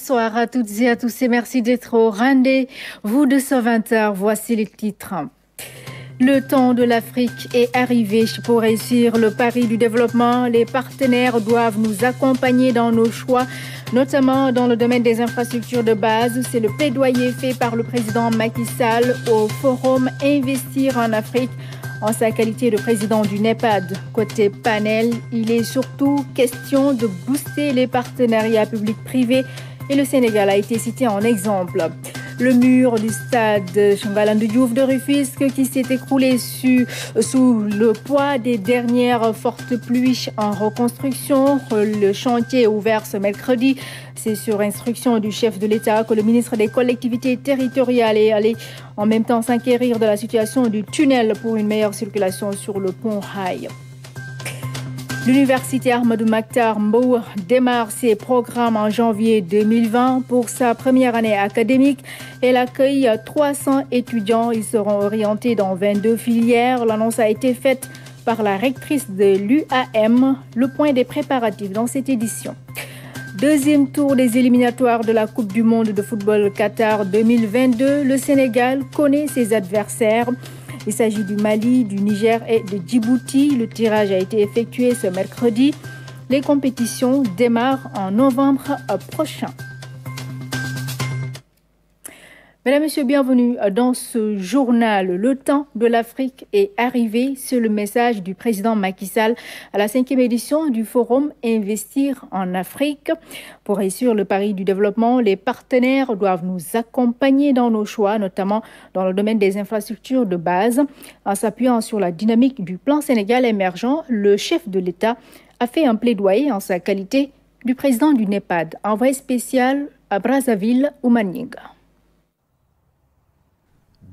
Bonsoir à toutes et à tous et merci d'être au rendez-vous de ce 20h. Voici les titres. Le temps de l'Afrique est arrivé. Pour réussir le pari du développement, les partenaires doivent nous accompagner dans nos choix, notamment dans le domaine des infrastructures de base. C'est le plaidoyer fait par le président Macky Sall au forum Investir en Afrique en sa qualité de président du NEPAD. Côté panel, il est surtout question de booster les partenariats publics-privés et le Sénégal a été cité en exemple. Le mur du stade Ngalandou Diouf de Rufisque qui s'est écroulé sous le poids des dernières fortes pluies en reconstruction. Le chantier est ouvert ce mercredi. C'est sur instruction du chef de l'État que le ministre des collectivités territoriales est allé en même temps s'inquérir de la situation du tunnel pour une meilleure circulation sur le pont Haï. L'université Ahmadou Makhtar Mbow démarre ses programmes en janvier 2020 pour sa première année académique. Elle accueille 300 étudiants. Ils seront orientés dans 22 filières. L'annonce a été faite par la rectrice de l'UAM. Le point des préparatifs dans cette édition. Deuxième tour des éliminatoires de la Coupe du monde de football Qatar 2022. Le Sénégal connaît ses adversaires. Il s'agit du Mali, du Niger et de Djibouti. Le tirage a été effectué ce mercredi. Les compétitions démarrent en novembre prochain. Mesdames, Messieurs, bienvenue dans ce journal. Le temps de l'Afrique est arrivé. C'est le message du président Macky Sall à la 5e édition du forum Investir en Afrique. Pour réussir le pari du développement, les partenaires doivent nous accompagner dans nos choix, notamment dans le domaine des infrastructures de base. En s'appuyant sur la dynamique du plan Sénégal émergent, le chef de l'État a fait un plaidoyer en sa qualité du président du NEPAD. Envoyé spécial à Brazzaville, Oumaniga.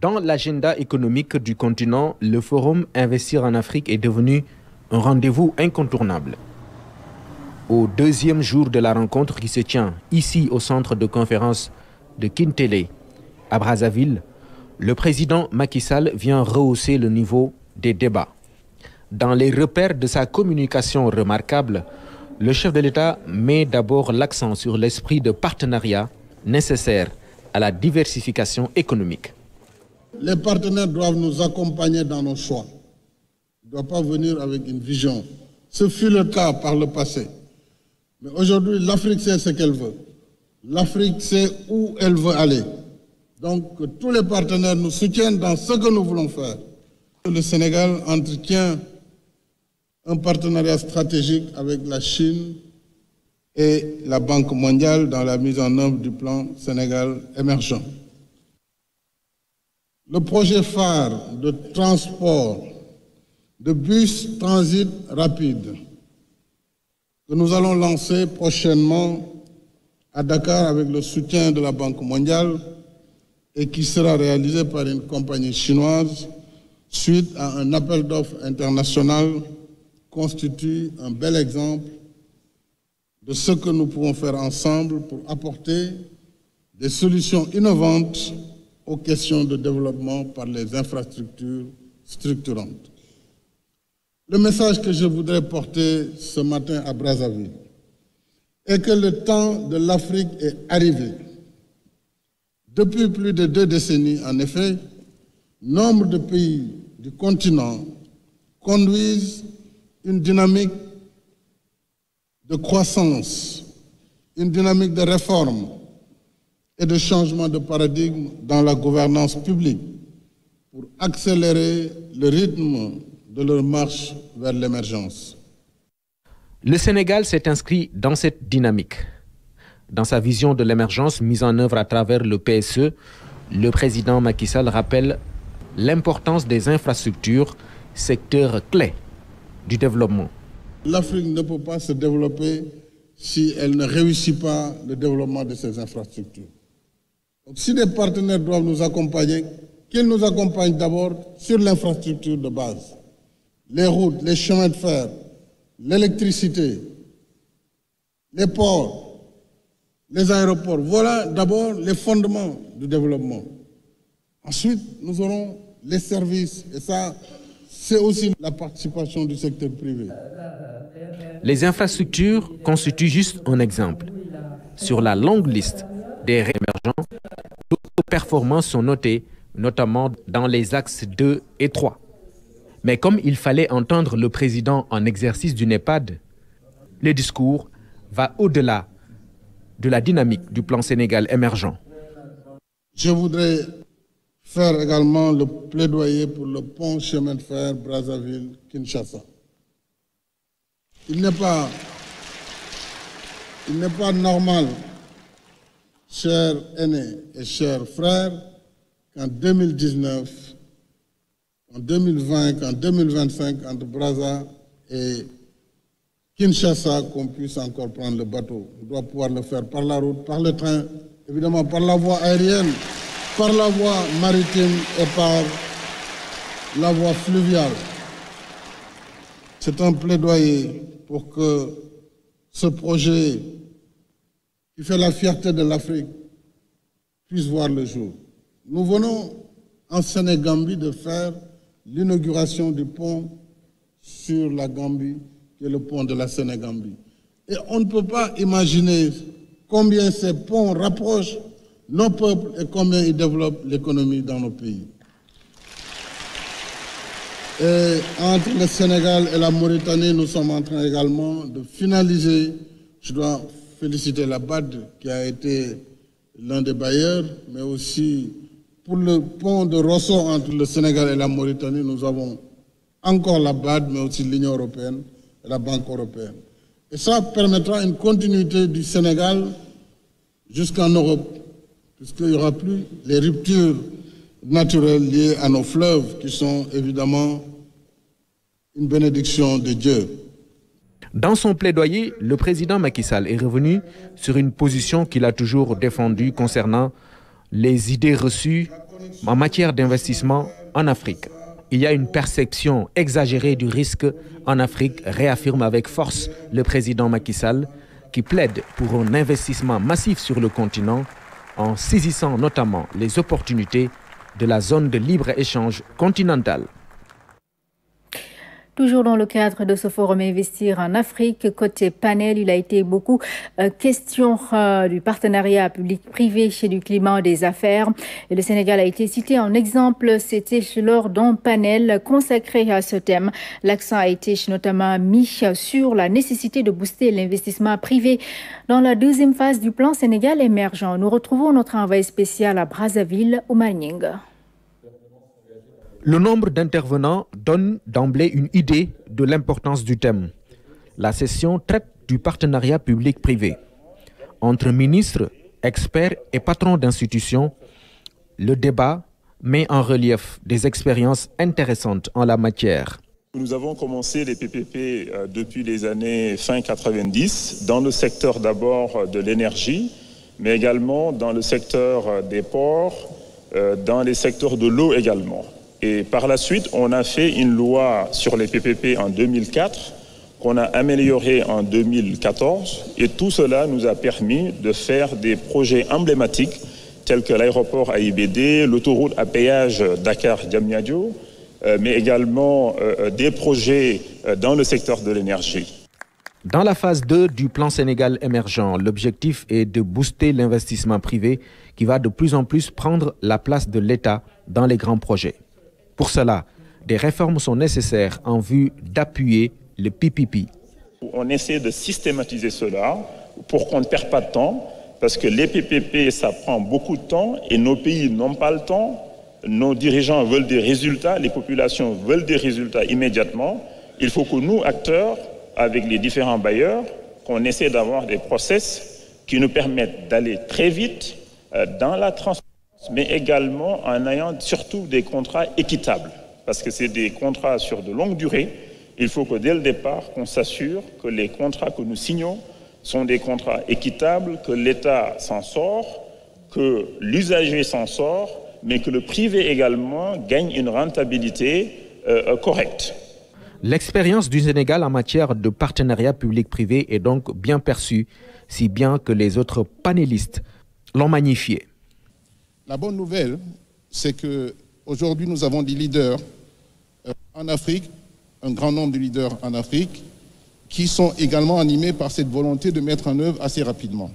Dans l'agenda économique du continent, le forum Investir en Afrique est devenu un rendez-vous incontournable. Au deuxième jour de la rencontre qui se tient ici au centre de conférence de Kintélé, à Brazzaville, le président Macky Sall vient rehausser le niveau des débats. Dans les repères de sa communication remarquable, le chef de l'État met d'abord l'accent sur l'esprit de partenariat nécessaire à la diversification économique. Les partenaires doivent nous accompagner dans nos choix. Ils ne doivent pas venir avec une vision. Ce fut le cas par le passé. Mais aujourd'hui, l'Afrique sait ce qu'elle veut. L'Afrique sait où elle veut aller. Donc, que tous les partenaires nous soutiennent dans ce que nous voulons faire. Le Sénégal entretient un partenariat stratégique avec la Chine et la Banque mondiale dans la mise en œuvre du plan Sénégal émergent. Le projet phare de transport de bus transit rapide que nous allons lancer prochainement à Dakar avec le soutien de la Banque mondiale et qui sera réalisé par une compagnie chinoise suite à un appel d'offres international constitue un bel exemple de ce que nous pouvons faire ensemble pour apporter des solutions innovantes aux questions de développement par les infrastructures structurantes. Le message que je voudrais porter ce matin à Brazzaville est que le temps de l'Afrique est arrivé. Depuis plus de 2 décennies, en effet, nombre de pays du continent conduisent une dynamique de croissance, une dynamique de réforme et de changement de paradigme dans la gouvernance publique pour accélérer le rythme de leur marche vers l'émergence. Le Sénégal s'est inscrit dans cette dynamique. Dans sa vision de l'émergence mise en œuvre à travers le PSE, le président Macky Sall rappelle l'importance des infrastructures, secteur clé du développement. L'Afrique ne peut pas se développer si elle ne réussit pas le développement de ses infrastructures. Donc, si des partenaires doivent nous accompagner, qu'ils nous accompagnent d'abord sur l'infrastructure de base. Les routes, les chemins de fer, l'électricité, les ports, les aéroports. Voilà d'abord les fondements du développement. Ensuite, nous aurons les services. Et ça, c'est aussi la participation du secteur privé. Les infrastructures constituent juste un exemple. sur la longue liste des émergents, d'autres performances sont notées, notamment dans les axes 2 et 3. Mais comme il fallait entendre le président en exercice du NEPAD, le discours va au-delà de la dynamique du plan Sénégal émergent. Je voudrais faire également le plaidoyer pour le pont chemin de fer Brazzaville-Kinshasa. Il n'est pas normal, chers aînés et chers frères, qu'en 2019, en 2020, qu'en 2025, entre Brazza et Kinshasa, qu'on puisse encore prendre le bateau. On doit pouvoir le faire par la route, par le train, évidemment par la voie aérienne, par la voie maritime et par la voie fluviale. C'est un plaidoyer pour que ce projet qui fait la fierté de l'Afrique puisse voir le jour. Nous venons en Sénégambie de faire l'inauguration du pont sur la Gambie, qui est le pont de la Sénégambie. Et on ne peut pas imaginer combien ces ponts rapprochent nos peuples et combien ils développent l'économie dans nos pays. Et entre le Sénégal et la Mauritanie, nous sommes en train également de finaliser. Je dois féliciter la BAD qui a été l'un des bailleurs, mais aussi pour le pont de Rosso entre le Sénégal et la Mauritanie, nous avons encore la BAD, mais aussi l'Union européenne et la Banque européenne. Et ça permettra une continuité du Sénégal jusqu'en Europe, puisqu'il n'y aura plus les ruptures naturelles liées à nos fleuves, qui sont évidemment une bénédiction de Dieu. Dans son plaidoyer, le président Macky Sall est revenu sur une position qu'il a toujours défendue concernant les idées reçues en matière d'investissement en Afrique. Il y a une perception exagérée du risque en Afrique, réaffirme avec force le président Macky Sall, qui plaide pour un investissement massif sur le continent en saisissant notamment les opportunités de la zone de libre-échange continentale. Toujours dans le cadre de ce forum Investir en Afrique, côté panel, il a été beaucoup question du partenariat public-privé chez du climat des affaires. Et le Sénégal a été cité en exemple, c'était lors d'un panel consacré à ce thème. L'accent a été notamment mis sur la nécessité de booster l'investissement privé. Dans la deuxième phase du plan Sénégal émergent, nous retrouvons notre envoyé spécial à Brazzaville, Oumar Nying. Le nombre d'intervenants donne d'emblée une idée de l'importance du thème. La session traite du partenariat public-privé. Entre ministres, experts et patrons d'institutions, le débat met en relief des expériences intéressantes en la matière. Nous avons commencé les PPP depuis les années fin 90, dans le secteur d'abord de l'énergie, mais également dans le secteur des ports, dans les secteurs de l'eau également. Et par la suite, on a fait une loi sur les PPP en 2004, qu'on a améliorée en 2014. Et tout cela nous a permis de faire des projets emblématiques, tels que l'aéroport AIBD, l'autoroute à péage Dakar-Diamniadio, mais également des projets dans le secteur de l'énergie. Dans la phase 2 du plan Sénégal émergent, l'objectif est de booster l'investissement privé qui va de plus en plus prendre la place de l'État dans les grands projets. Pour cela, des réformes sont nécessaires en vue d'appuyer le PPP. On essaie de systématiser cela pour qu'on ne perde pas de temps, parce que les PPP, ça prend beaucoup de temps et nos pays n'ont pas le temps. Nos dirigeants veulent des résultats, les populations veulent des résultats immédiatement. Il faut que nous, acteurs, avec les différents bailleurs, qu'on essaie d'avoir des process qui nous permettent d'aller très vite dans la transparence, mais également en ayant surtout des contrats équitables. Parce que c'est des contrats sur de longue durée. Il faut que dès le départ, qu'on s'assure que les contrats que nous signons sont des contrats équitables, que l'État s'en sort, que l'usager s'en sort, mais que le privé également gagne une rentabilité correcte. L'expérience du Sénégal en matière de partenariat public-privé est donc bien perçue, si bien que les autres panélistes l'ont magnifié. La bonne nouvelle, c'est qu'aujourd'hui, nous avons des leaders en Afrique, un grand nombre de leaders en Afrique, qui sont également animés par cette volonté de mettre en œuvre assez rapidement.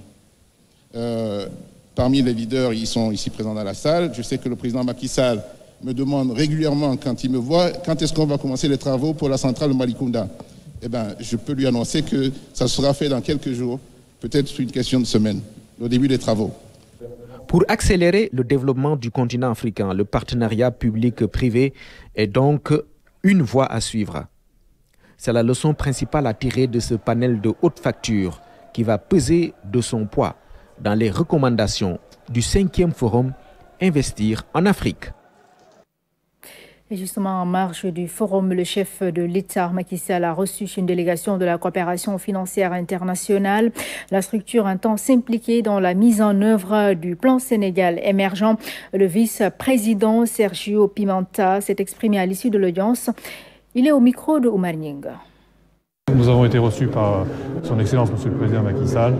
Parmi les leaders, ils sont ici présents dans la salle. Je sais que le président Macky Sall me demande régulièrement, quand il me voit, quand est-ce qu'on va commencer les travaux pour la centrale de Malicounda. Eh bien, je peux lui annoncer que ça sera fait dans quelques jours, peut-être une question de semaine, au début des travaux. Pour accélérer le développement du continent africain, le partenariat public-privé est donc une voie à suivre. C'est la leçon principale à tirer de ce panel de haute facture qui va peser de son poids dans les recommandations du 5e forum Investir en Afrique. Et justement, en marge du forum, le chef de l'État, Macky Sall, a reçu une délégation de la coopération financière internationale. La structure entend s'impliquer dans la mise en œuvre du plan Sénégal émergent. Le vice-président Sergio Pimenta s'est exprimé à l'issue de l'audience. Il est au micro de Oumar Nying. Nous avons été reçus par son Excellence, Monsieur le Président Macky Sall,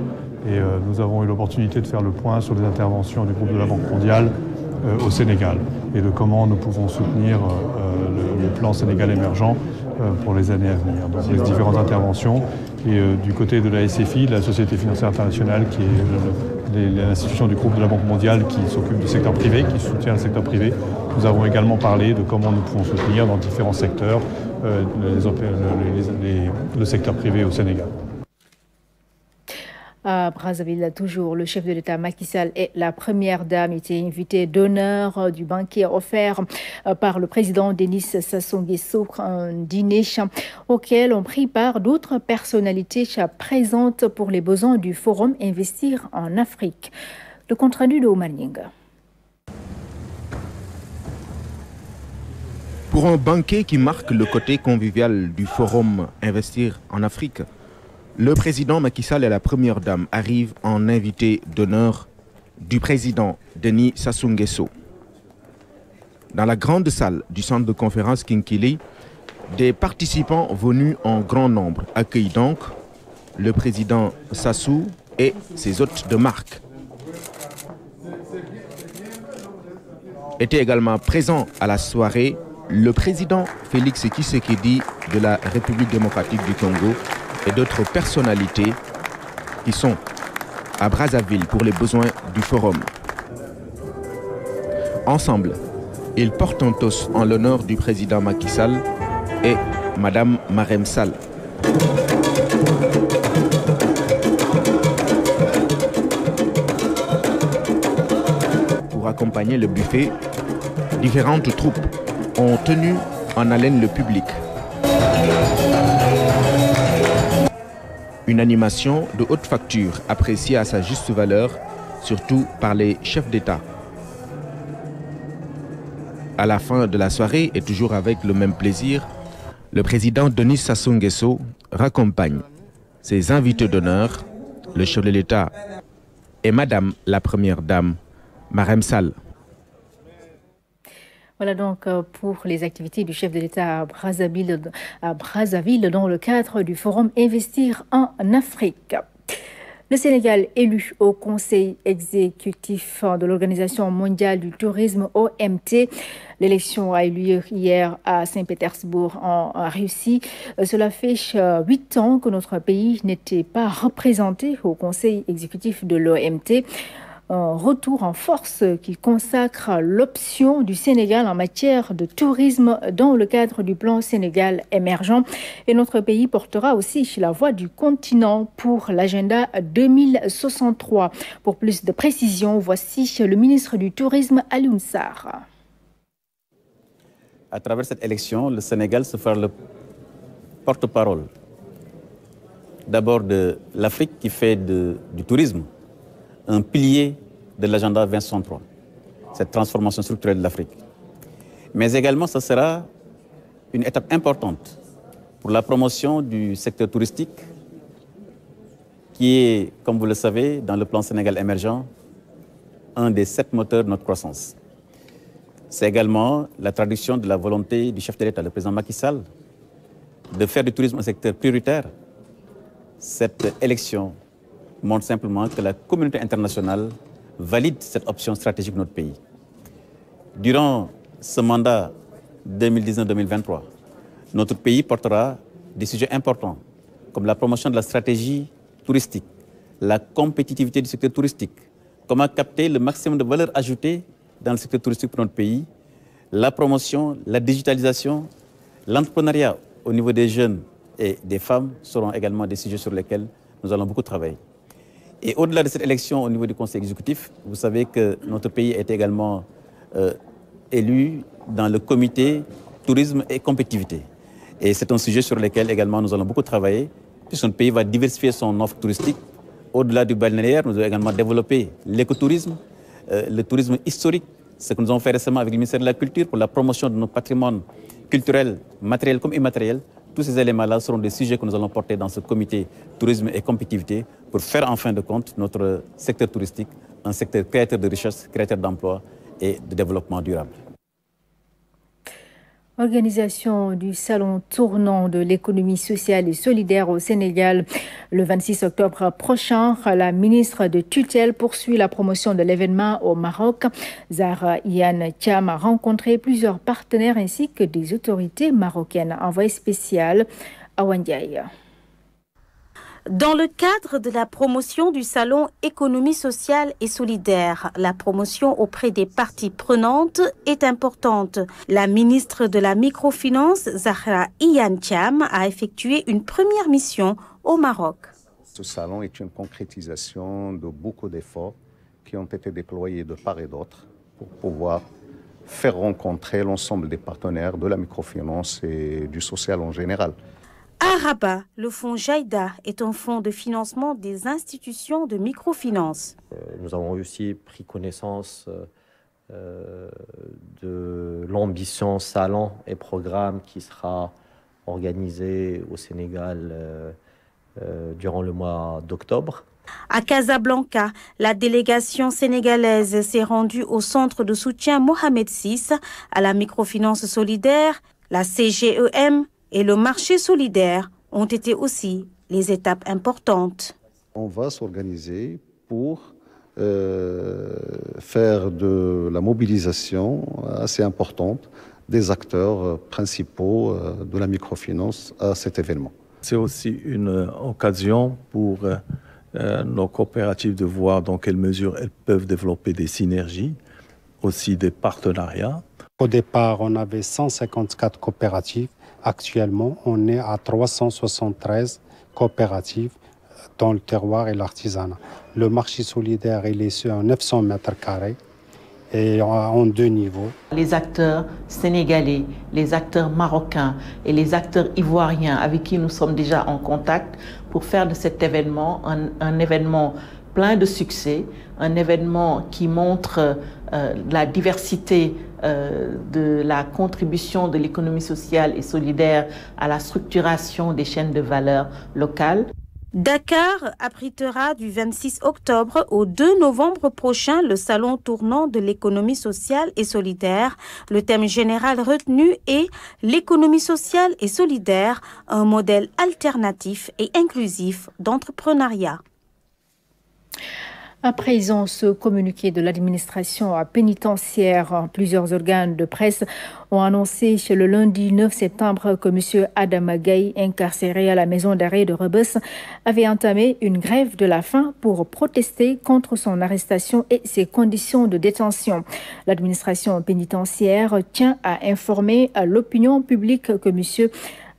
et nous avons eu l'opportunité de faire le point sur les interventions du groupe de la Banque mondiale au Sénégal et de comment nous pouvons soutenir le plan Sénégal émergent pour les années à venir. Donc les différentes interventions. Et du côté de la SFI, la Société financière internationale, qui est l'institution du groupe de la Banque mondiale qui s'occupe du secteur privé, qui soutient le secteur privé, nous avons également parlé de comment nous pouvons soutenir dans différents secteurs le secteur privé au Sénégal. À Brazzaville, toujours, le chef de l'État Macky Sall et la première dame étaient invités d'honneur du banquet offert par le président Denis Sassou Nguesso, un dîner auquel ont pris part d'autres personnalités présentes pour les besoins du forum Investir en Afrique. Le compte-rendu de Oumar Nying. Pour un banquet qui marque le côté convivial du forum Investir en Afrique, le président Macky Sall et la première dame arrivent en invité d'honneur du président Denis Sassou Nguesso. Dans la grande salle du centre de conférence Kinkili, des participants venus en grand nombre accueillent donc le président Sassou et ses hôtes de marque. Était également présent à la soirée le président Félix Tshisekedi de la République démocratique du Congo et d'autres personnalités qui sont à Brazzaville pour les besoins du forum. Ensemble, ils portent un toast en l'honneur du président Macky Sall et Madame Marème Sall. Pour accompagner le buffet, différentes troupes ont tenu en haleine le public. Une animation de haute facture appréciée à sa juste valeur, surtout par les chefs d'État. À la fin de la soirée, et toujours avec le même plaisir, le président Denis Sassou Nguesso raccompagne ses invités d'honneur, le chef de l'État et Madame la Première Dame, Marème Sall. Voilà donc pour les activités du chef de l'État à Brazzaville dans le cadre du forum Investir en Afrique. Le Sénégal élu au Conseil exécutif de l'Organisation mondiale du tourisme OMT. L'élection a eu lieu hier à Saint-Pétersbourg en Russie. Cela fait 8 ans que notre pays n'était pas représenté au Conseil exécutif de l'OMT. Un retour en force qui consacre l'option du Sénégal en matière de tourisme dans le cadre du plan Sénégal émergent. Et notre pays portera aussi la voix du continent pour l'agenda 2063. Pour plus de précisions, voici le ministre du Tourisme, Alioune Sarr. À travers cette élection, le Sénégal se fera le porte-parole d'abord de l'Afrique qui fait du tourisme un pilier de l'agenda 2063, cette transformation structurelle de l'Afrique. Mais également, ce sera une étape importante pour la promotion du secteur touristique qui est, comme vous le savez, dans le plan Sénégal émergent, un des 7 moteurs de notre croissance. C'est également la traduction de la volonté du chef de l'État, le président Macky Sall, de faire du tourisme un secteur prioritaire. Cette élection montre simplement que la communauté internationale valide cette option stratégique de notre pays. Durant ce mandat 2019-2023, notre pays portera des sujets importants comme la promotion de la stratégie touristique, la compétitivité du secteur touristique, comment capter le maximum de valeur ajoutée dans le secteur touristique pour notre pays, la promotion, la digitalisation, l'entrepreneuriat au niveau des jeunes et des femmes seront également des sujets sur lesquels nous allons beaucoup travailler. Et au-delà de cette élection au niveau du Conseil exécutif, vous savez que notre pays est également élu dans le comité tourisme et compétitivité. Et c'est un sujet sur lequel également nous allons beaucoup travailler, puisque notre pays va diversifier son offre touristique. Au-delà du balnéaire, nous allons également développer l'écotourisme, le tourisme historique, ce que nous avons fait récemment avec le ministère de la Culture pour la promotion de nos patrimoines culturels, matériels comme immatériels. Tous ces éléments-là seront des sujets que nous allons porter dans ce comité tourisme et compétitivité pour faire en fin de compte notre secteur touristique un secteur créateur de richesse, créateur d'emplois et de développement durable. Organisation du salon tournant de l'économie sociale et solidaire au Sénégal. Le 26 octobre prochain, la ministre de tutelle poursuit la promotion de l'événement au Maroc. Zahra Iyane Thiam a rencontré plusieurs partenaires ainsi que des autorités marocaines. Envoyé spécial à Wandiaï. Dans le cadre de la promotion du salon économie sociale et solidaire, la promotion auprès des parties prenantes est importante. La ministre de la microfinance, Zahra Iyane Thiam, a effectué une première mission au Maroc. Ce salon est une concrétisation de beaucoup d'efforts qui ont été déployés de part et d'autre pour pouvoir faire rencontrer l'ensemble des partenaires de la microfinance et du social en général. À Rabat, le fonds Jaïda est un fonds de financement des institutions de microfinance. Nous avons aussi pris connaissance de l'ambition salon et programme qui sera organisé au Sénégal durant le mois d'octobre. À Casablanca, la délégation sénégalaise s'est rendue au centre de soutien Mohamed VI à la microfinance solidaire, la CGEM et le marché solidaire ont été aussi les étapes importantes. On va s'organiser pour faire de la mobilisation assez importante des acteurs principaux de la microfinance à cet événement. C'est aussi une occasion pour nos coopératives de voir dans quelle mesure elles peuvent développer des synergies, aussi des partenariats. Au départ, on avait 154 coopératives. Actuellement, on est à 373 coopératives dans le terroir et l'artisanat. Le marché solidaire, il est sur 900 mètres carrés et en 2 niveaux. Les acteurs sénégalais, les acteurs marocains et les acteurs ivoiriens avec qui nous sommes déjà en contact pour faire de cet événement un événement plein de succès, un événement qui montre la diversité de la contribution de l'économie sociale et solidaire à la structuration des chaînes de valeur locales. Dakar abritera du 26 octobre au 2 novembre prochain le salon tournant de l'économie sociale et solidaire. Le thème général retenu est l'économie sociale et solidaire, un modèle alternatif et inclusif d'entrepreneuriat. À présent, ce communiqué de l'administration pénitentiaire, plusieurs organes de presse ont annoncé le lundi 9 septembre que M. Adama Gaye, incarcéré à la maison d'arrêt de Rebeuss, avait entamé une grève de la faim pour protester contre son arrestation et ses conditions de détention. L'administration pénitentiaire tient à informer l'opinion publique que M.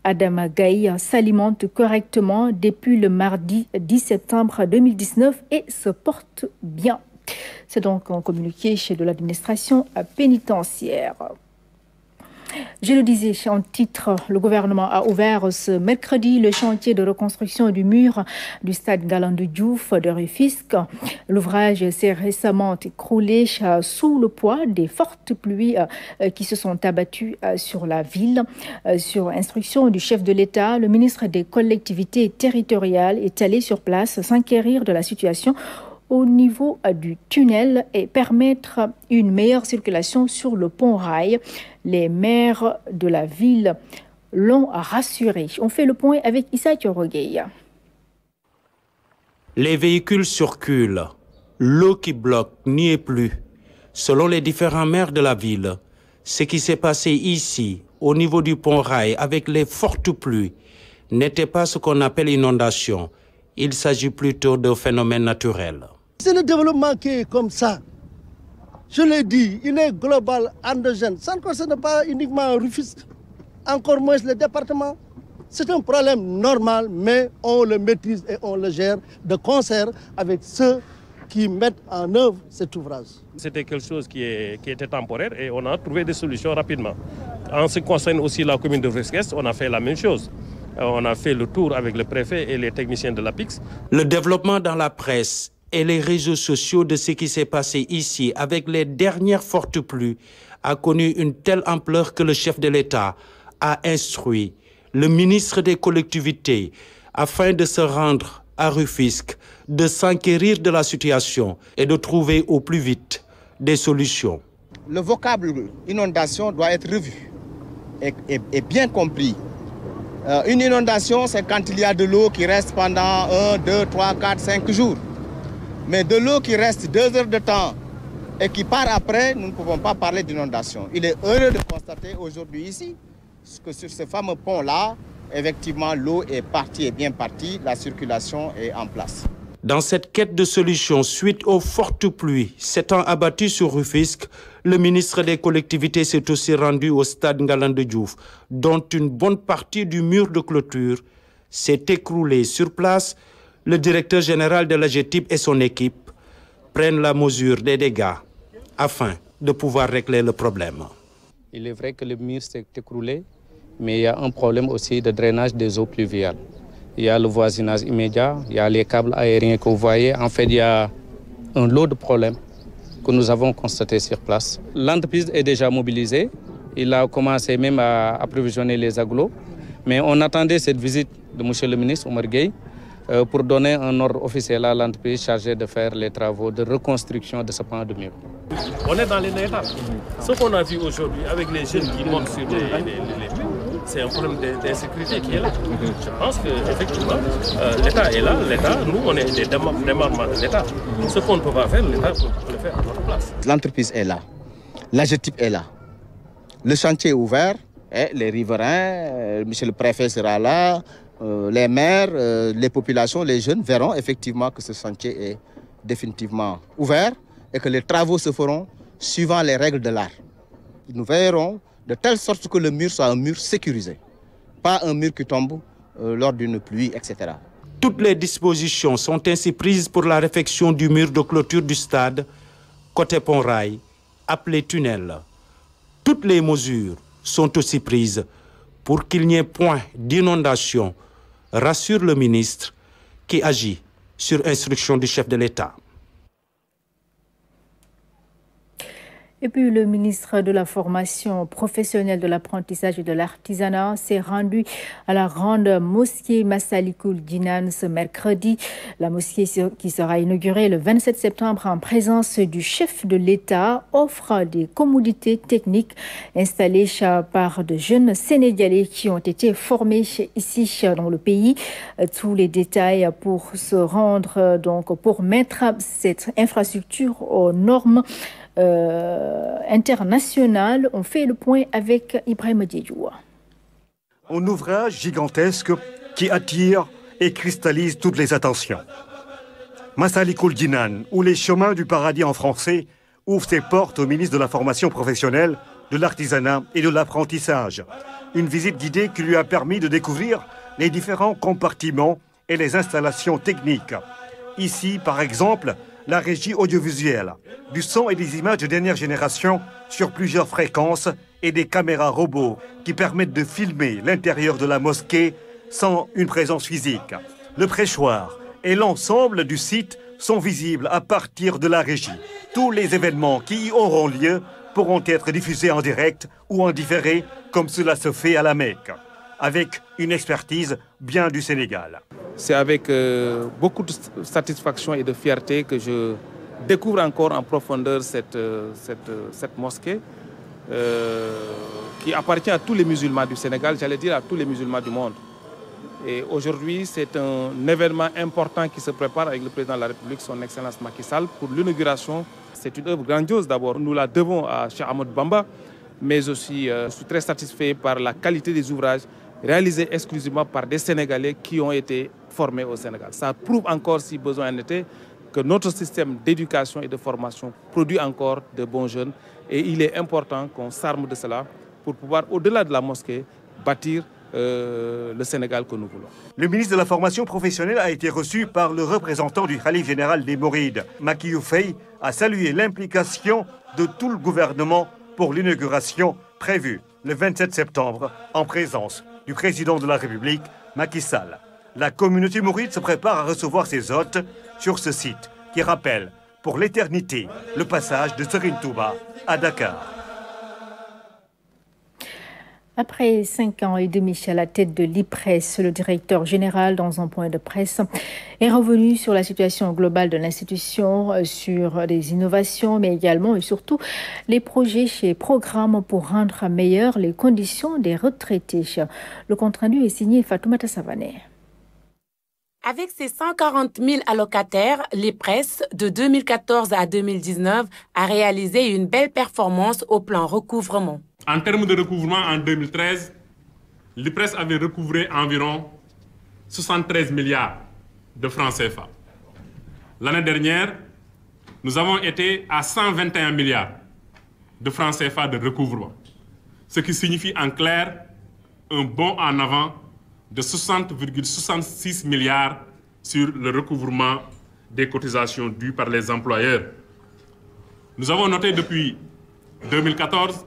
Adama Gaye s'alimente correctement depuis le mardi 10 septembre 2019 et se porte bien. C'est donc un communiqué de l'administration pénitentiaire. Je le disais en titre, le gouvernement a ouvert ce mercredi le chantier de reconstruction du mur du stade Galandou Diouf de Rufisque. L'ouvrage s'est récemment écroulé sous le poids des fortes pluies qui se sont abattues sur la ville. Sur instruction du chef de l'État, le ministre des collectivités territoriales est allé sur place s'enquérir de la situation au niveau du tunnel et permettre une meilleure circulation sur le pont-rail. Les maires de la ville l'ont rassuré. On fait le point avec Issa Thiorogueï. Les véhicules circulent. L'eau qui bloque n'y est plus. Selon les différents maires de la ville, ce qui s'est passé ici, au niveau du pont-rail, avec les fortes pluies, n'était pas ce qu'on appelle inondation, il s'agit plutôt d'un phénomène naturel. C'est le développement qui est comme ça. Je l'ai dit, il est global, endogène. Ça ne concerne pas uniquement Rufisque, encore moins le département. C'est un problème normal, mais on le maîtrise et on le gère de concert avec ceux qui mettent en œuvre cet ouvrage. C'était quelque chose qui était temporaire et on a trouvé des solutions rapidement. En ce qui concerne aussi la commune de Rufisque, on a fait la même chose. On a fait le tour avec le préfet et les techniciens de l'APIX. Le développement dans la presse et les réseaux sociaux de ce qui s'est passé ici avec les dernières fortes pluies a connu une telle ampleur que le chef de l'État a instruit le ministre des collectivités afin de se rendre à Rufisque, de s'enquérir de la situation et de trouver au plus vite des solutions. Le vocable inondation doit être revu et bien compris. Une inondation, c'est quand il y a de l'eau qui reste pendant 1, 2, 3, 4, 5 jours. Mais de l'eau qui reste 2 heures de temps et qui part après, nous ne pouvons pas parler d'inondation. Il est heureux de constater aujourd'hui ici que sur ce fameux pont-là, effectivement, l'eau est partie, est bien partie, la circulation est en place. Dans cette quête de solutions suite aux fortes pluies s'étant abattues sur Rufisque, le ministre des collectivités s'est aussi rendu au stade Ngalandou Diouf, dont une bonne partie du mur de clôture s'est écroulée sur place. Le directeur général de la GETIP et son équipe prennent la mesure des dégâts afin de pouvoir régler le problème. Il est vrai que le mur s'est écroulé, mais il y a un problème aussi de drainage des eaux pluviales. Il y a le voisinage immédiat, il y a les câbles aériens que vous voyez. En fait, il y a un lot de problèmes que nous avons constatés sur place. L'entreprise est déjà mobilisée. Il a commencé même à approvisionner les agglos. Mais on attendait cette visite de M. le ministre Oumar Gueye pour donner un ordre officiel à l'entreprise chargée de faire les travaux de reconstruction de ce pan de mur. On est dans les étapes. Ce qu'on a vu aujourd'hui avec les jeunes qui montent sur les murs, c'est un problème d'insécurité qui est là. Je pense qu'effectivement, l'État est là. L'État, nous, on est des démembrements de l'État. Ce qu'on ne peut pas faire, l'État peut le faire à notre place. L'entreprise est là. La GETIP est là. Le chantier est ouvert. Les riverains, monsieur le préfet sera là. Les maires, les populations, les jeunes verront effectivement que ce chantier est définitivement ouvert et que les travaux se feront suivant les règles de l'art. Nous veillerons de telle sorte que le mur soit un mur sécurisé, pas un mur qui tombe lors d'une pluie, etc. Toutes les dispositions sont ainsi prises pour la réfection du mur de clôture du stade, côté pont-rail, appelé tunnel. Toutes les mesures sont aussi prises pour qu'il n'y ait point d'inondation, rassure le ministre qui agit sur instruction du chef de l'État. Et puis le ministre de la formation professionnelle, de l'apprentissage et de l'artisanat s'est rendu à la grande mosquée Massalikul Jinan ce mercredi. La mosquée qui sera inaugurée le 27 septembre en présence du chef de l'État offre des commodités techniques installées par de jeunes Sénégalais qui ont été formés ici dans le pays. Tous les détails pour se rendre, donc pour mettre cette infrastructure aux normes international. On fait le point avec Ibrahim Diédioua. Un ouvrage gigantesque qui attire et cristallise toutes les attentions. Massalikul Jinan, ou les chemins du paradis en français, ouvre ses portes au ministre de la formation professionnelle, de l'artisanat et de l'apprentissage. Une visite guidée qui lui a permis de découvrir les différents compartiments et les installations techniques. Ici, par exemple, la régie audiovisuelle, du son et des images de dernière génération sur plusieurs fréquences et des caméras robots qui permettent de filmer l'intérieur de la mosquée sans une présence physique. Le prêchoir et l'ensemble du site sont visibles à partir de la régie. Tous les événements qui y auront lieu pourront être diffusés en direct ou en différé comme cela se fait à la Mecque, avec une expertise bien du Sénégal. C'est avec beaucoup de satisfaction et de fierté que je découvre encore en profondeur cette mosquée qui appartient à tous les musulmans du Sénégal, j'allais dire à tous les musulmans du monde. Et aujourd'hui, c'est un événement important qui se prépare avec le président de la République, son Excellence Macky Sall, pour l'inauguration. C'est une œuvre grandiose d'abord. Nous la devons à Cheikh Ahmadou Bamba, mais aussi je suis très satisfait par la qualité des ouvrages réalisé exclusivement par des Sénégalais qui ont été formés au Sénégal. Ça prouve encore, si besoin en était, que notre système d'éducation et de formation produit encore de bons jeunes. Et il est important qu'on s'arme de cela pour pouvoir, au-delà de la mosquée, bâtir le Sénégal que nous voulons. Le ministre de la formation professionnelle a été reçu par le représentant du Khalife général des Mourides. Macky Youfei a salué l'implication de tout le gouvernement pour l'inauguration prévue le 27 septembre en présence du président de la République, Macky Sall. La communauté mouride se prépare à recevoir ses hôtes sur ce site qui rappelle pour l'éternité le passage de Serigne Touba à Dakar. Après 5 ans et demi à la tête de l'IPRES, le directeur général, dans un point de presse, est revenu sur la situation globale de l'institution, sur les innovations, mais également et surtout les projets et programmes pour rendre meilleures les conditions des retraités. Le compte-rendu est signé Fatoumata Savané. Avec ses 140 000 allocataires, l'IPRES, de 2014 à 2019, a réalisé une belle performance au plan recouvrement. En termes de recouvrement, en 2013, l'IPRES avait recouvré environ 73 milliards de francs CFA. L'année dernière, nous avons été à 121 milliards de francs CFA de recouvrement, ce qui signifie en clair un bond en avant de 60,66 milliards sur le recouvrement des cotisations dues par les employeurs. Nous avons noté depuis 2014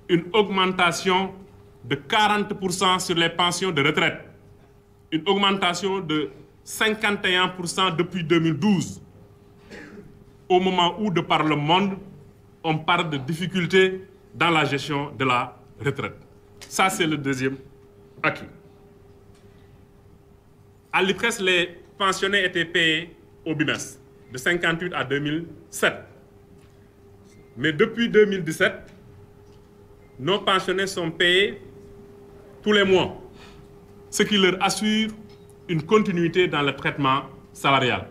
une augmentation de 40% sur les pensions de retraite, une augmentation de 51% depuis 2012, au moment où, de par le monde, on parle de difficultés dans la gestion de la retraite. Ça, c'est le deuxième acquis. À l'IPRES, les pensionnés étaient payés au bimestre, de 58 à 2007. Mais depuis 2017, nos pensionnés sont payés tous les mois, ce qui leur assure une continuité dans le traitement salarial.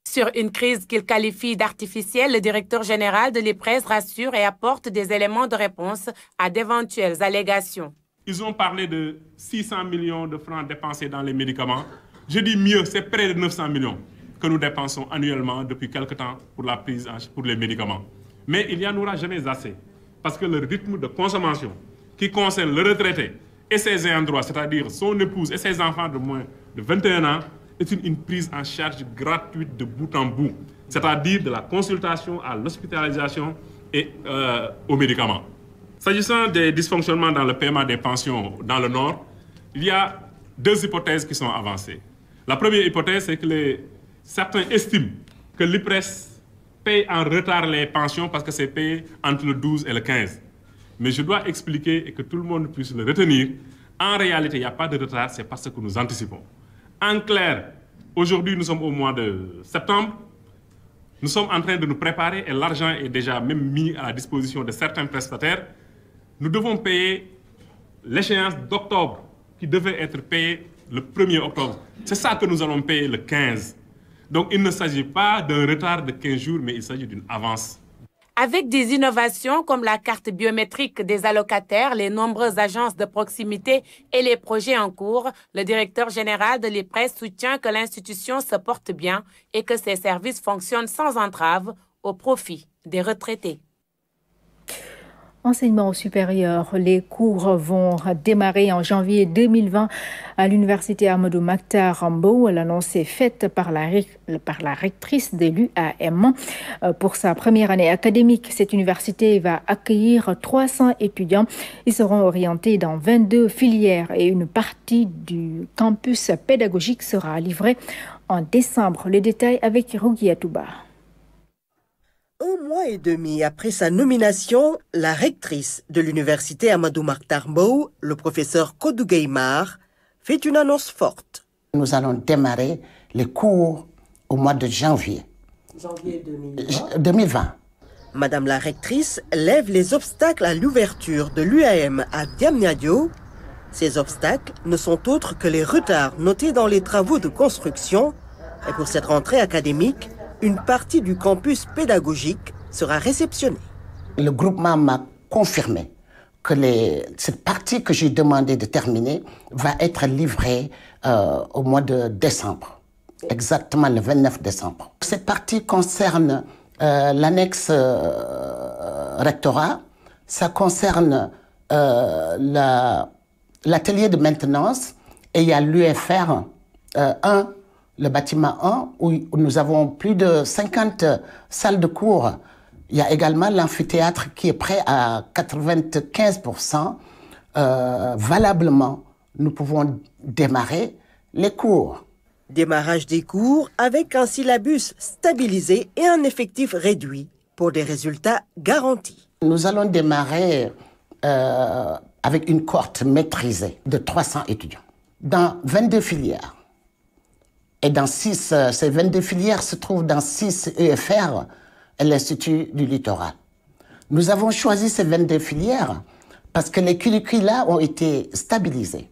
Sur une crise qu'il qualifie d'artificielle, le directeur général de l'IPRES rassure et apporte des éléments de réponse à d'éventuelles allégations. Ils ont parlé de 600 millions de francs dépensés dans les médicaments. Je dis mieux, c'est près de 900 millions que nous dépensons annuellement depuis quelque temps pour les médicaments. Mais il n'y en aura jamais assez, parce que le rythme de consommation qui concerne le retraité et ses ayants droit, c'est-à-dire son épouse et ses enfants de moins de 21 ans, est une prise en charge gratuite de bout en bout, c'est-à-dire de la consultation à l'hospitalisation et aux médicaments. S'agissant des dysfonctionnements dans le paiement des pensions dans le Nord, il y a deux hypothèses qui sont avancées. La première hypothèse, c'est que certains estiment que l'IPRES paye en retard les pensions parce que c'est payé entre le 12 et le 15. Mais je dois expliquer et que tout le monde puisse le retenir. En réalité, il n'y a pas de retard, c'est parce que nous anticipons. En clair, aujourd'hui, nous sommes au mois de septembre. Nous sommes en train de nous préparer et l'argent est déjà même mis à la disposition de certains prestataires. Nous devons payer l'échéance d'octobre qui devait être payée le 1er octobre. C'est ça que nous allons payer le 15. Donc il ne s'agit pas d'un retard de 15 jours, mais il s'agit d'une avance. Avec des innovations comme la carte biométrique des allocataires, les nombreuses agences de proximité et les projets en cours, le directeur général de l'IPRES soutient que l'institution se porte bien et que ses services fonctionnent sans entrave au profit des retraités. Enseignement supérieur, les cours vont démarrer en janvier 2020 à l'université Amadou Mahtar Mbow. L'annonce est faite par la rectrice de l'UAM. Pour sa première année académique, cette université va accueillir 300 étudiants. Ils seront orientés dans 22 filières et une partie du campus pédagogique sera livrée en décembre. Les détails avec Rougui Atouba. Un mois et demi après sa nomination, la rectrice de l'université Amadou Mahtar Mbow, le professeur Kodou Gueymar, fait une annonce forte. Nous allons démarrer les cours au mois de janvier. Janvier 2020. Madame la rectrice lève les obstacles à l'ouverture de l'UAM à Diamniadio. Ces obstacles ne sont autres que les retards notés dans les travaux de construction. Et pour cette rentrée académique, une partie du campus pédagogique sera réceptionnée. Le groupement m'a confirmé que cette partie que j'ai demandé de terminer va être livrée au mois de décembre, exactement le 29 décembre. Cette partie concerne l'annexe rectorat, ça concerne l'atelier de maintenance et il y a l'UFR 1, le bâtiment 1, où nous avons plus de 50 salles de cours. Il y a également l'amphithéâtre qui est prêt à 95%. Valablement, nous pouvons démarrer les cours. Démarrage des cours avec un syllabus stabilisé et un effectif réduit pour des résultats garantis. Nous allons démarrer avec une cohorte maîtrisée de 300 étudiants dans 22 filières. Et dans ces 22 filières se trouvent dans 6 EFR et l'Institut du littoral. Nous avons choisi ces 22 filières parce que les curricula ont été stabilisés.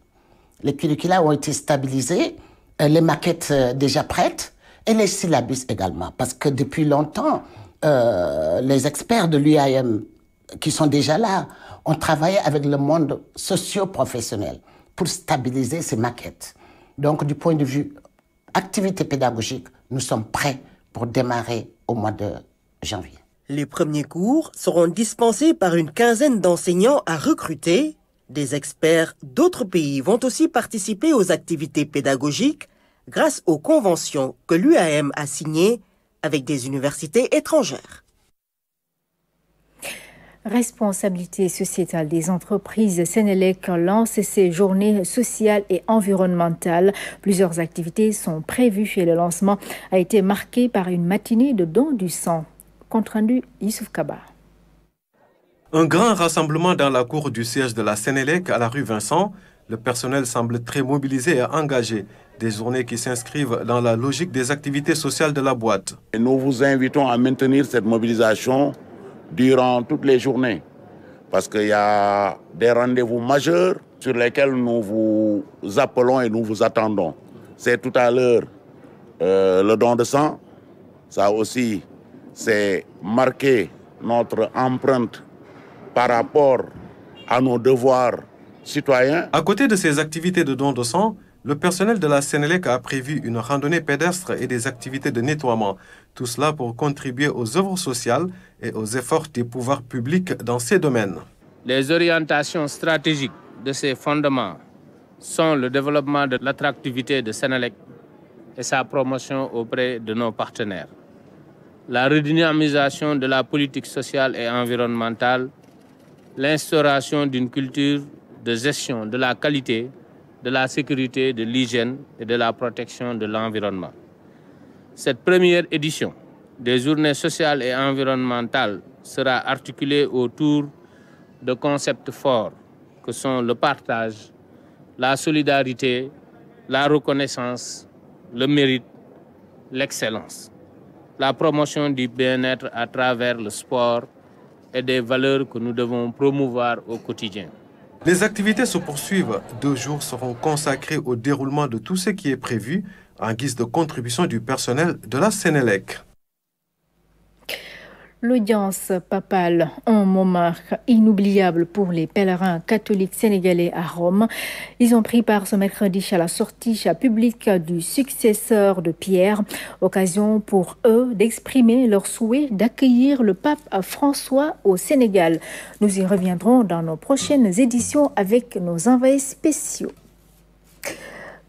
Les curricula ont été stabilisés, les maquettes déjà prêtes et les syllabus également. Parce que depuis longtemps, les experts de l'UAM qui sont déjà là ont travaillé avec le monde socio-professionnel pour stabiliser ces maquettes. Donc, du point de vue activité pédagogique, nous sommes prêts pour démarrer au mois de janvier. Les premiers cours seront dispensés par une quinzaine d'enseignants à recruter. Des experts d'autres pays vont aussi participer aux activités pédagogiques grâce aux conventions que l'UAM a signées avec des universités étrangères. Responsabilité sociétale des entreprises, Sénélec lance ses journées sociales et environnementales. Plusieurs activités sont prévues et le lancement a été marqué par une matinée de don du sang. Compte rendu, Youssouf Kaba. Un grand rassemblement dans la cour du siège de la Sénélec à la rue Vincent. Le personnel semble très mobilisé et engagé. Des journées qui s'inscrivent dans la logique des activités sociales de la boîte. Nous vous invitons à maintenir cette mobilisation durant toutes les journées, parce qu'il y a des rendez-vous majeurs sur lesquels nous vous appelons et nous vous attendons. C'est tout à l'heure le don de sang. Ça aussi, c'est marquer notre empreinte par rapport à nos devoirs citoyens. À côté de ces activités de don de sang, le personnel de la Sénélec a prévu une randonnée pédestre et des activités de nettoiement. Tout cela pour contribuer aux œuvres sociales et aux efforts des pouvoirs publics dans ces domaines. Les orientations stratégiques de ces fondements sont le développement de l'attractivité de Sénélec et sa promotion auprès de nos partenaires, la redynamisation de la politique sociale et environnementale, l'instauration d'une culture de gestion de la qualité, de la sécurité, de l'hygiène et de la protection de l'environnement. Cette première édition des journées sociales et environnementales sera articulée autour de concepts forts que sont le partage, la solidarité, la reconnaissance, le mérite, l'excellence, la promotion du bien-être à travers le sport et des valeurs que nous devons promouvoir au quotidien. Les activités se poursuivent. 2 jours seront consacrés au déroulement de tout ce qui est prévu en guise de contribution du personnel de la Sénélec. L'audience papale, un moment inoubliable pour les pèlerins catholiques sénégalais à Rome. Ils ont pris part ce mercredi à la sortie publique du successeur de Pierre. Occasion pour eux d'exprimer leur souhait d'accueillir le pape François au Sénégal. Nous y reviendrons dans nos prochaines éditions avec nos envoyés spéciaux.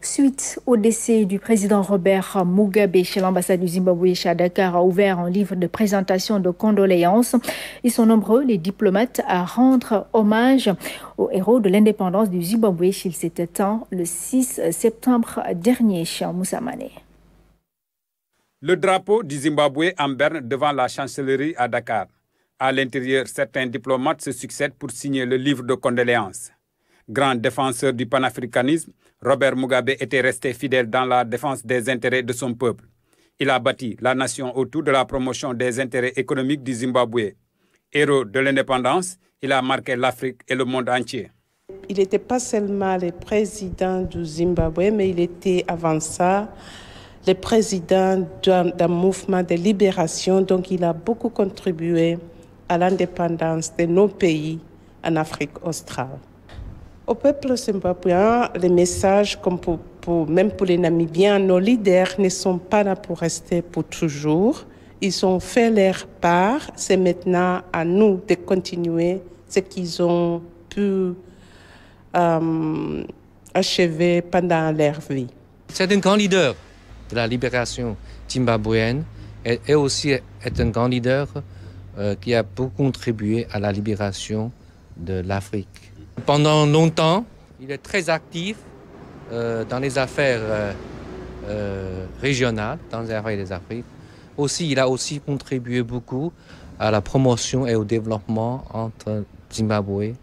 Suite au décès du président Robert Mugabe, chez l'ambassade du Zimbabwe à Dakar a ouvert un livre de présentation de condoléances. Ils sont nombreux, les diplomates, à rendre hommage aux héros de l'indépendance du Zimbabwe. Il s'est éteint le 6 septembre dernier, chez Moussa Mané. Le drapeau du Zimbabwe en berne devant la chancellerie à Dakar. À l'intérieur, certains diplomates se succèdent pour signer le livre de condoléances. Grand défenseur du panafricanisme, Robert Mugabe était resté fidèle dans la défense des intérêts de son peuple. Il a bâti la nation autour de la promotion des intérêts économiques du Zimbabwe. Héros de l'indépendance, il a marqué l'Afrique et le monde entier. Il n'était pas seulement le président du Zimbabwe, mais il était avant ça le président d'un mouvement de libération. Donc il a beaucoup contribué à l'indépendance de nos pays en Afrique australe. Au peuple zimbabwéen, les messages, comme même pour les Namibiens, nos leaders ne sont pas là pour rester pour toujours. Ils ont fait leur part. C'est maintenant à nous de continuer ce qu'ils ont pu achever pendant leur vie. C'est un grand leader de la libération zimbabwéenne et aussi est un grand leader qui a beaucoup contribué à la libération de l'Afrique. Pendant longtemps, il est très actif dans les affaires régionales, dans les affaires des Afriques. Aussi, il a aussi contribué beaucoup à la promotion et au développement entre Zimbabwe,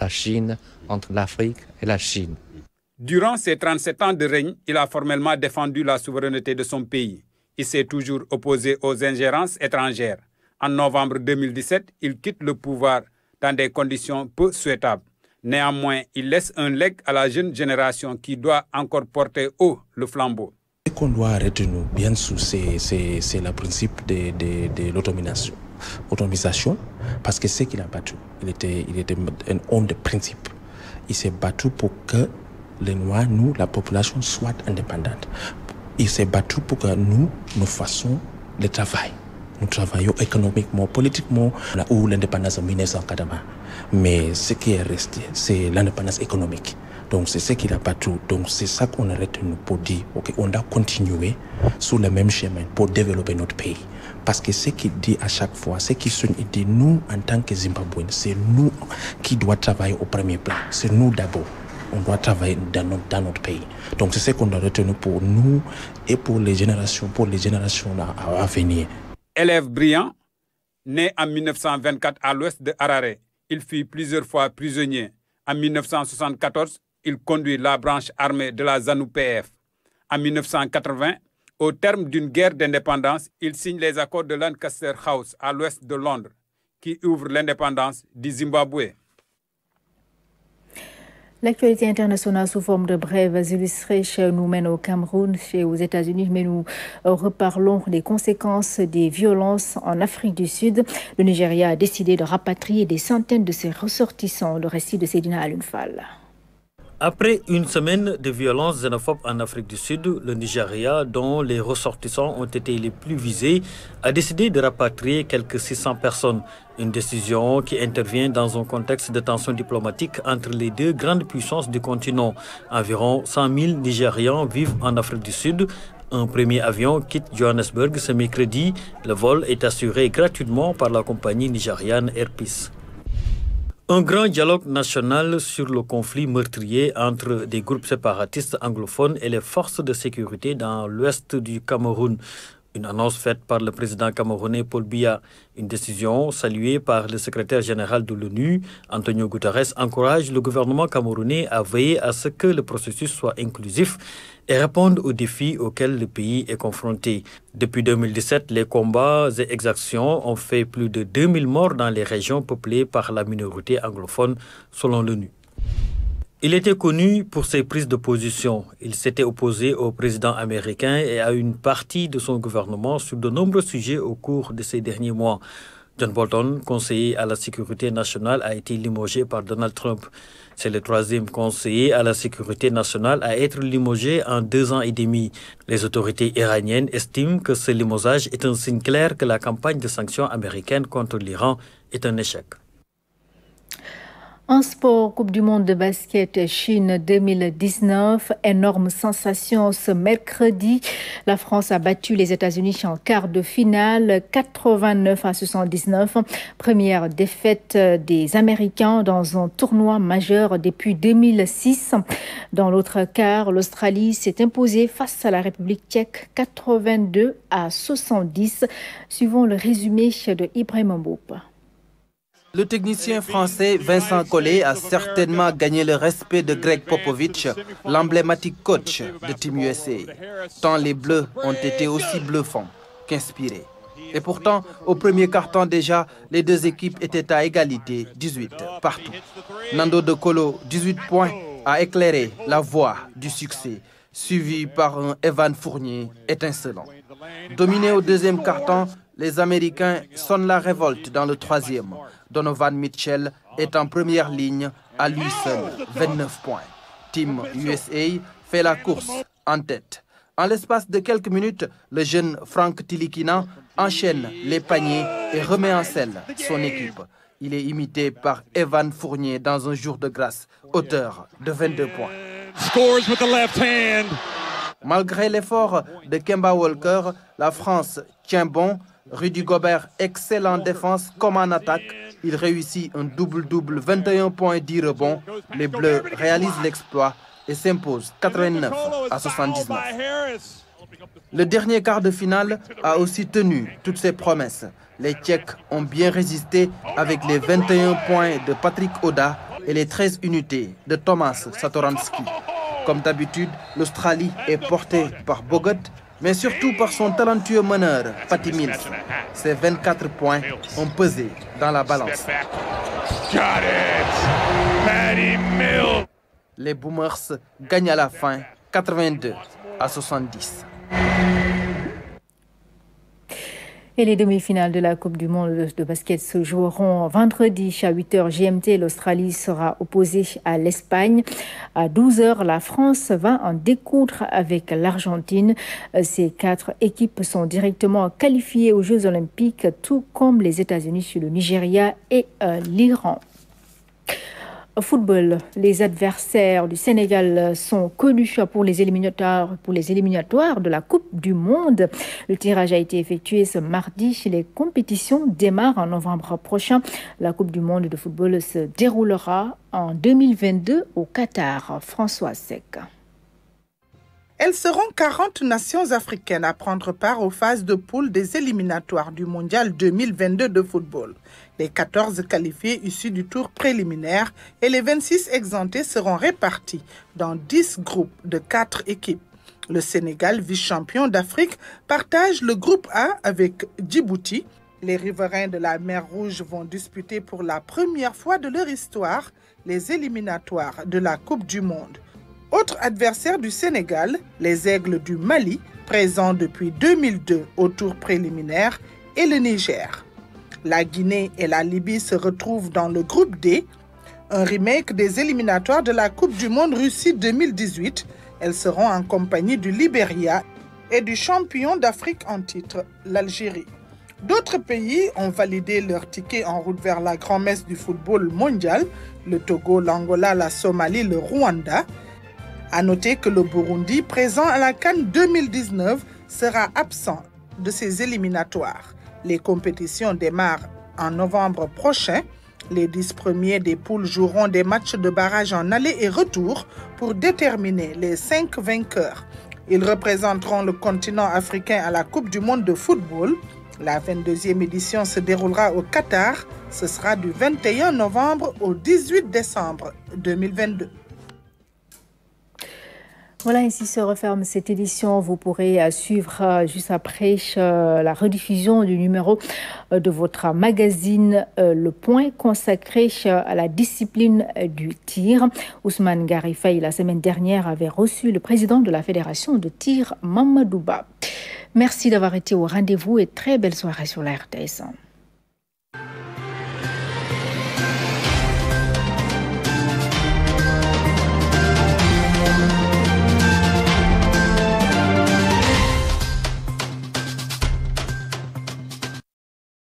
la Chine, entre l'Afrique et la Chine. Durant ses 37 ans de règne, il a formellement défendu la souveraineté de son pays. Il s'est toujours opposé aux ingérences étrangères. En novembre 2017, il quitte le pouvoir dans des conditions peu souhaitables. Néanmoins, il laisse un legs à la jeune génération qui doit encore porter haut le flambeau. Ce qu'on doit retenir, bien sûr, c'est le principe de l'autonomisation, parce que c'est ce qu'il a battu. Il était un homme de principe. Il s'est battu pour que les Noirs, nous, la population, soit indépendante. Il s'est battu pour que nous fassions le travail. Nous travaillons économiquement, politiquement, là où l'indépendance en 1980. Mais ce qui est resté, c'est l'indépendance économique. Donc c'est ce qu'il a battu. Donc c'est ça qu'on a retenu pour dire, ok, on doit continuer sur le même chemin pour développer notre pays. Parce que ce qu'il dit à chaque fois, ce qu'il dit, nous, en tant que Zimbabwéens, c'est nous qui doit travailler au premier plan. C'est nous d'abord. On doit travailler dans notre pays. Donc c'est ce qu'on a retenu pour nous et pour les générations à venir. Élève brillant, né en 1924 à l'ouest de Harare, il fut plusieurs fois prisonnier. En 1974, il conduit la branche armée de la ZANU-PF. En 1980, au terme d'une guerre d'indépendance, il signe les accords de Lancaster House à l'ouest de Londres, qui ouvrent l'indépendance du Zimbabwe. L'actualité internationale sous forme de brèves illustrées nous mène au Cameroun, aux États-Unis, mais nous reparlons des conséquences des violences en Afrique du Sud. Le Nigeria a décidé de rapatrier des centaines de ses ressortissants. Le récit de Sedina Alunfal. Après une semaine de violences xénophobes en Afrique du Sud, le Nigeria, dont les ressortissants ont été les plus visés, a décidé de rapatrier quelques 600 personnes. Une décision qui intervient dans un contexte de tensions diplomatiques entre les deux grandes puissances du continent. Environ 100 000 Nigérians vivent en Afrique du Sud. Un premier avion quitte Johannesburg ce mercredi. Le vol est assuré gratuitement par la compagnie nigériane Air Peace. Un grand dialogue national sur le conflit meurtrier entre des groupes séparatistes anglophones et les forces de sécurité dans l'ouest du Cameroun. Une annonce faite par le président camerounais Paul Biya. Une décision saluée par le secrétaire général de l'ONU, Antonio Guterres, encourage le gouvernement camerounais à veiller à ce que le processus soit inclusif et réponde aux défis auxquels le pays est confronté. Depuis 2017, les combats et exactions ont fait plus de 2000 morts dans les régions peuplées par la minorité anglophone, selon l'ONU. Il était connu pour ses prises de position. Il s'était opposé au président américain et à une partie de son gouvernement sur de nombreux sujets au cours de ces derniers mois. John Bolton, conseiller à la sécurité nationale, a été limogé par Donald Trump. C'est le troisième conseiller à la sécurité nationale à être limogé en 2 ans et demi. Les autorités iraniennes estiment que ce limogeage est un signe clair que la campagne de sanctions américaines contre l'Iran est un échec. En sport, Coupe du monde de basket Chine 2019, énorme sensation ce mercredi. La France a battu les États-Unis en quart de finale, 89-79. Première défaite des Américains dans un tournoi majeur depuis 2006. Dans l'autre quart, l'Australie s'est imposée face à la République tchèque, 82-70, suivant le résumé de Ibrahim Mboup. Le technicien français Vincent Collet a certainement gagné le respect de Greg Popovich, l'emblématique coach de Team USA. Tant les Bleus ont été aussi bluffants qu'inspirés. Et pourtant, au premier quart-temps déjà, les deux équipes étaient à égalité, 18 partout. Nando De Colo, 18 points, a éclairé la voie du succès, suivi par un Evan Fournier étincelant. Dominé au deuxième quart-temps, les Américains sonnent la révolte dans le troisième. Donovan Mitchell est en première ligne à lui seul, 29 points. Team USA fait la course en tête. En l'espace de quelques minutes, le jeune Frank Tilikina enchaîne les paniers et remet en selle son équipe. Il est imité par Evan Fournier dans un jour de grâce, auteur de 22 points. Scores with the left hand. Malgré l'effort de Kemba Walker, la France tient bon. Rudy Gobert excelle en défense comme en attaque. Il réussit un double-double, 21 points et 10 rebonds. Les Bleus réalisent l'exploit et s'imposent 89 à 79. Le dernier quart de finale a aussi tenu toutes ses promesses. Les Tchèques ont bien résisté avec les 21 points de Patrick Oda et les 13 unités de Thomas Satoransky. Comme d'habitude, l'Australie est portée par Bogut, mais surtout par son talentueux meneur, Patty Mills. Ses 24 points ont pesé dans la balance. Les Boomers gagnent à la fin 82 à 70. Et les demi-finales de la Coupe du monde de basket se joueront vendredi à 8h GMT. L'Australie sera opposée à l'Espagne. À 12h, la France va en découdre avec l'Argentine. Ces 4 équipes sont directement qualifiées aux Jeux Olympiques, tout comme les États-Unis, le Nigeria et l'Iran. Au football, les adversaires du Sénégal sont connus pour les éliminatoires de la Coupe du Monde. Le tirage a été effectué ce mardi. Les compétitions démarrent en novembre prochain. La Coupe du Monde de football se déroulera en 2022 au Qatar. François Sec. Elles seront 40 nations africaines à prendre part aux phases de poule des éliminatoires du Mondial 2022 de football. Les 14 qualifiés issus du tour préliminaire et les 26 exemptés seront répartis dans 10 groupes de 4 équipes. Le Sénégal, vice-champion d'Afrique, partage le groupe A avec Djibouti. Les riverains de la mer Rouge vont disputer pour la première fois de leur histoire les éliminatoires de la Coupe du Monde. Autre adversaire du Sénégal, les Aigles du Mali, présents depuis 2002 au tour préliminaire, et le Niger. La Guinée et la Libye se retrouvent dans le groupe D, un remake des éliminatoires de la Coupe du Monde Russie 2018. Elles seront en compagnie du Libéria et du champion d'Afrique en titre, l'Algérie. D'autres pays ont validé leur ticket en route vers la grand-messe du football mondial, le Togo, l'Angola, la Somalie, le Rwanda. À noter que le Burundi, présent à la CAN 2019, sera absent de ces éliminatoires. Les compétitions démarrent en novembre prochain. Les 10 premiers des poules joueront des matchs de barrage en aller et retour pour déterminer les 5 vainqueurs. Ils représenteront le continent africain à la Coupe du monde de football. La 22e édition se déroulera au Qatar. Ce sera du 21 novembre au 18 décembre 2022. Voilà, ainsi se referme cette édition. Vous pourrez suivre juste après la rediffusion du numéro de votre magazine Le Point consacré à la discipline du tir. Ousmane Garifaye, la semaine dernière, avait reçu le président de la Fédération de tir, Mamadou Ba. Merci d'avoir été au rendez-vous et très belle soirée sur la RTS.